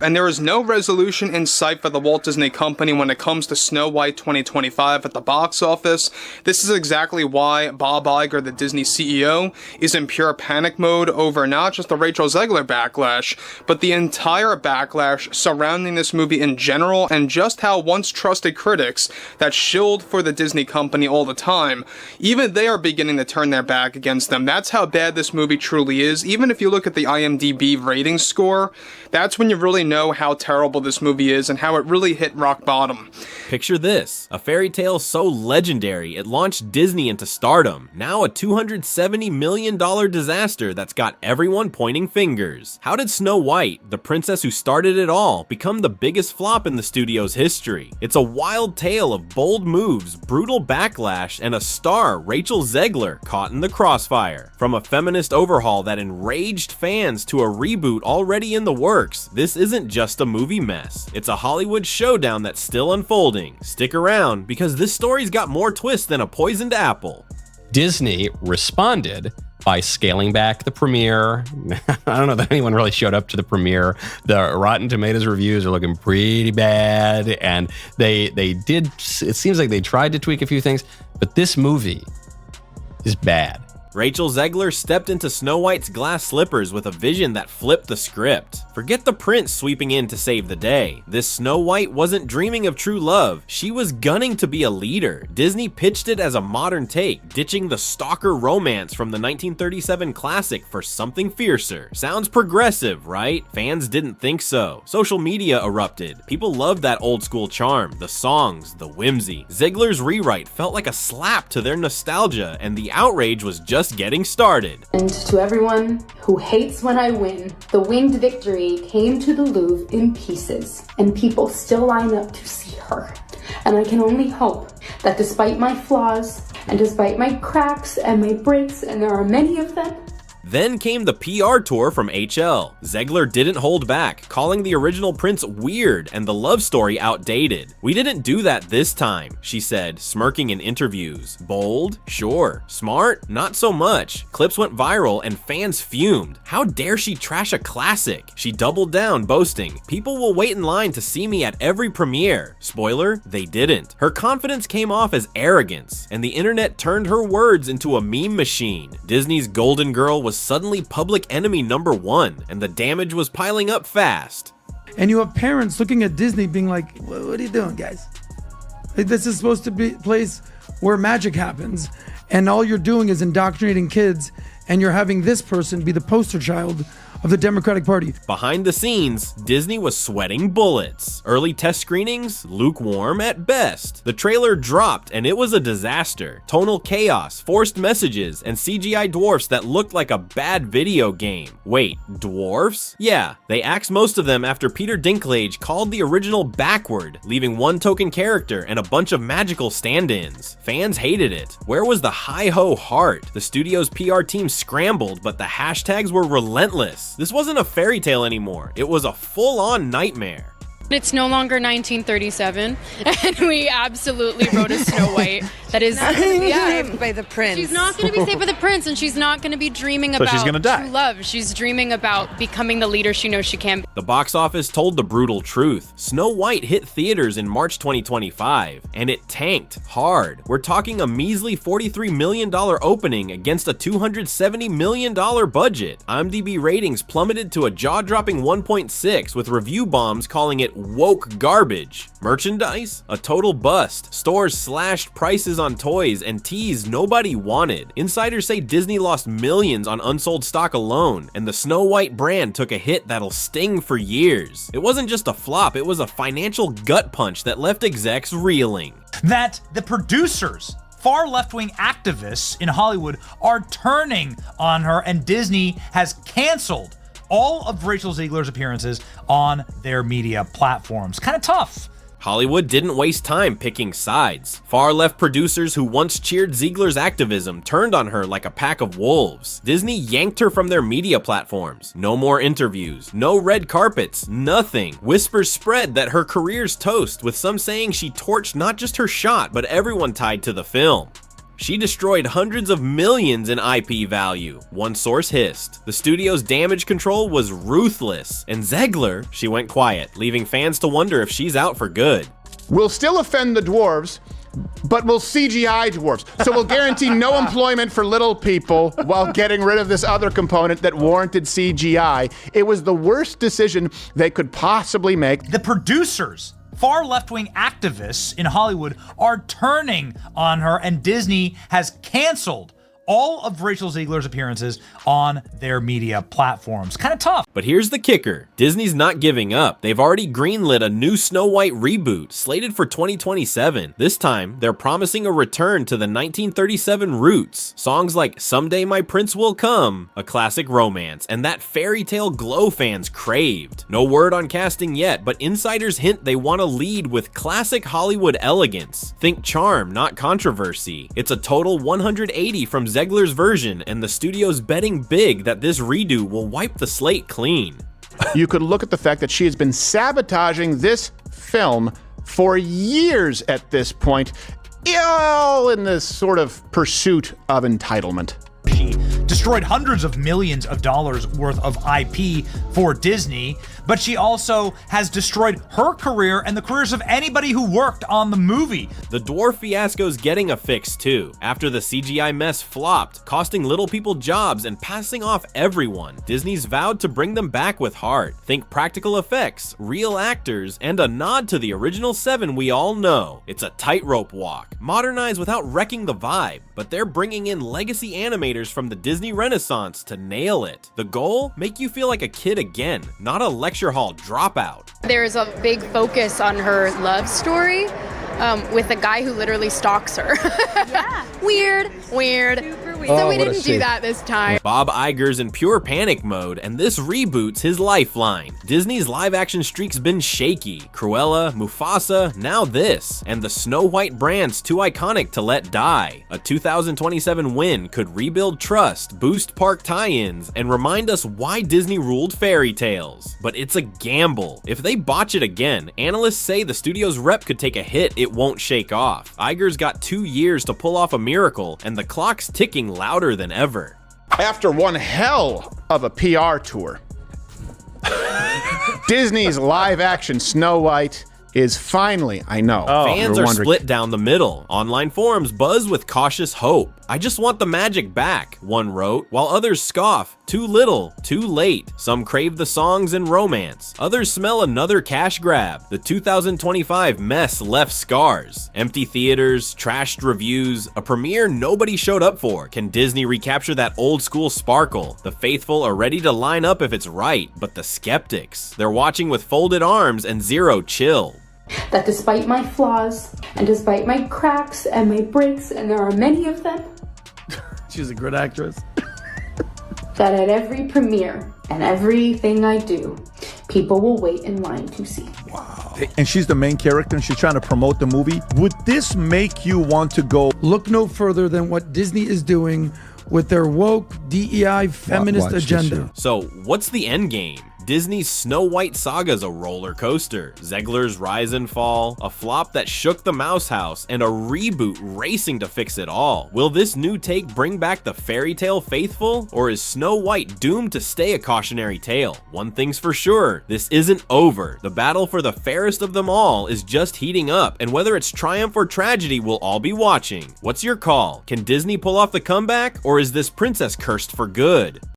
And there is no resolution in sight for the Walt Disney Company when it comes to Snow White 2025 at the box office. This is exactly why Bob Iger, the Disney CEO, is in pure panic mode over not just the Rachel Zegler backlash, but the entire backlash surrounding this movie in general, and just how once trusted critics that shilled for the Disney Company all the time, even they are beginning to turn their back against them. That's how bad this movie truly is. Even if you look at the IMDb rating score, that's when you really know how terrible this movie is and how it really hit rock bottom. Picture this, a fairy tale so legendary it launched Disney into stardom, now a $270 million disaster that's got everyone pointing fingers. How did Snow White, the princess who started it all, become the biggest flop in the studio's history? It's a wild tale of bold moves, brutal backlash, and a star, Rachel Zegler, caught in the crossfire. From a feminist overhaul that enraged fans to a reboot already in the works, this isn't just a movie mess. It's a Hollywood showdown that's still unfolding. Stick around, because this story's got more twists than a poisoned apple. Disney responded by scaling back the premiere. I don't know that anyone really showed up to the premiere. The Rotten Tomatoes reviews are looking pretty bad, and they did, it seems like they tried to tweak a few things, but this movie is bad. Rachel Zegler stepped into Snow White's glass slippers with a vision that flipped the script. Forget the prince sweeping in to save the day. This Snow White wasn't dreaming of true love, she was gunning to be a leader. Disney pitched it as a modern take, ditching the stalker romance from the 1937 classic for something fiercer. Sounds progressive, right? Fans didn't think so. Social media erupted. People loved that old school charm, the songs, the whimsy. Zegler's rewrite felt like a slap to their nostalgia, and the outrage was just getting started. And to everyone who hates when I win, the winged victory came to the Louvre in pieces, and people still line up to see her. And I can only hope that despite my flaws, and despite my cracks and my breaks, and there are many of them, Then came the PR tour from HL. Zegler didn't hold back, calling the original prince weird and the love story outdated. "We didn't do that this time," she said, smirking in interviews. Bold? Sure. Smart? Not so much. Clips went viral and fans fumed. How dare she trash a classic? She doubled down, boasting, "People will wait in line to see me at every premiere." Spoiler, they didn't. Her confidence came off as arrogance, and the internet turned her words into a meme machine. Disney's Golden Girl was suddenly public enemy #1, and the damage was piling up fast. And you have parents looking at Disney being like, what are you doing, guys? Like, this is supposed to be a place where magic happens, and all you're doing is indoctrinating kids, and you're having this person be the poster child of the Democratic Party. Behind the scenes, Disney was sweating bullets. Early test screenings, lukewarm at best. The trailer dropped and it was a disaster. Tonal chaos, forced messages, and CGI dwarfs that looked like a bad video game. Wait, dwarfs? Yeah, they axed most of them after Peter Dinklage called the original backward, leaving one token character and a bunch of magical stand-ins. Fans hated it. Where was the hi-ho heart? The studio's PR team scrambled, but the hashtags were relentless. This wasn't a fairy tale anymore. It was a full-on nightmare. It's no longer 1937, and we absolutely wrote a Snow White that is saved by the prince. She's not going to be saved by the prince, and she's not going to be dreaming about she's gonna die. true love. She's dreaming about becoming the leader she knows she can be. The box office told the brutal truth. Snow White hit theaters in March 2025, and it tanked hard. We're talking a measly $43 million opening against a $270 million budget. IMDb ratings plummeted to a jaw-dropping 1.6, with review bombs calling it woke garbage. Merchandise? A total bust. Stores slashed prices on toys and teas nobody wanted. Insiders say Disney lost millions on unsold stock alone, and the Snow White brand took a hit that'll sting for years. It wasn't just a flop, it was a financial gut punch that left execs reeling. That the producers, far left-wing activists in Hollywood, are turning on her, and Disney has canceled all of Rachel Zegler's appearances on their media platforms. Kind of tough. Hollywood didn't waste time picking sides. Far-left producers who once cheered Zegler's activism turned on her like a pack of wolves. Disney yanked her from their media platforms. No more interviews, no red carpets, nothing. Whispers spread that her career's toast, with some saying she torched not just her shot, but everyone tied to the film. She destroyed hundreds of millions in IP value. One source hissed. The studio's damage control was ruthless. And Zegler, she went quiet, leaving fans to wonder if she's out for good. We'll still offend the dwarves, but we'll CGI dwarves. So we'll guarantee no employment for little people while getting rid of this other component that warranted CGI. It was the worst decision they could possibly make. The producers, far left-wing activists in Hollywood, are turning on her, and Disney has canceled all of Rachel Zegler's appearances on their media platforms. Kind of tough. But here's the kicker. Disney's not giving up. They've already greenlit a new Snow White reboot, slated for 2027. This time, they're promising a return to the 1937 roots. Songs like Someday My Prince Will Come, a classic romance, and that fairy tale glow fans craved. No word on casting yet, but insiders hint they want to lead with classic Hollywood elegance. Think charm, not controversy. It's a total 180 from Zegler's version, and the studio's betting big that this redo will wipe the slate clean. You could look at the fact that she has been sabotaging this film for years at this point, all in this sort of pursuit of entitlement. She destroyed hundreds of millions of dollars worth of IP for Disney, but she also has destroyed her career and the careers of anybody who worked on the movie. The dwarf fiasco's getting a fix too. After the CGI mess flopped, costing little people jobs and passing off everyone, Disney's vowed to bring them back with heart. Think practical effects, real actors, and a nod to the original 7 we all know. It's a tightrope walk. Modernize without wrecking the vibe, but they're bringing in legacy animators from the Disney Renaissance to nail it. The goal? Make you feel like a kid again, not a lecture hall dropout. There's a big focus on her love story with a guy who literally stalks her. Yeah. Weird. So we didn't do that this time. Bob Iger's in pure panic mode, and this reboots his lifeline. Disney's live-action streak's been shaky. Cruella, Mufasa, now this. And the Snow White brand's too iconic to let die. A 2027 win could rebuild trust, boost park tie-ins, and remind us why Disney ruled fairy tales. But it's a gamble. If they botch it again, analysts say the studio's rep could take a hit it won't shake off. Iger's got 2 years to pull off a miracle, and the clock's ticking louder than ever. After one hell of a PR tour, Disney's live-action Snow White is finally, I know. Fans are split down the middle. Online forums buzz with cautious hope. I just want the magic back, one wrote, while others scoff. Too little, too late. Some crave the songs and romance. Others smell another cash grab. The 2025 mess left scars. Empty theaters, trashed reviews, a premiere nobody showed up for. Can Disney recapture that old school sparkle? The faithful are ready to line up if it's right, but the skeptics, they're watching with folded arms and zero chill. That despite my flaws, and despite my cracks and my breaks, and there are many of them, She's a good actress. that at every premiere and everything I do, people will wait in line to see. Wow. And she's the main character and she's trying to promote the movie. Would this make you want to go? Look no further than what Disney is doing with their woke, DEI, feminist agenda. So what's the end game? Disney's Snow White saga's a roller coaster. Zegler's rise and fall, a flop that shook the Mouse House, and a reboot racing to fix it all. Will this new take bring back the fairy tale faithful, or is Snow White doomed to stay a cautionary tale? One thing's for sure, this isn't over. The battle for the fairest of them all is just heating up, and whether it's triumph or tragedy, we'll all be watching. What's your call? Can Disney pull off the comeback, or is this princess cursed for good?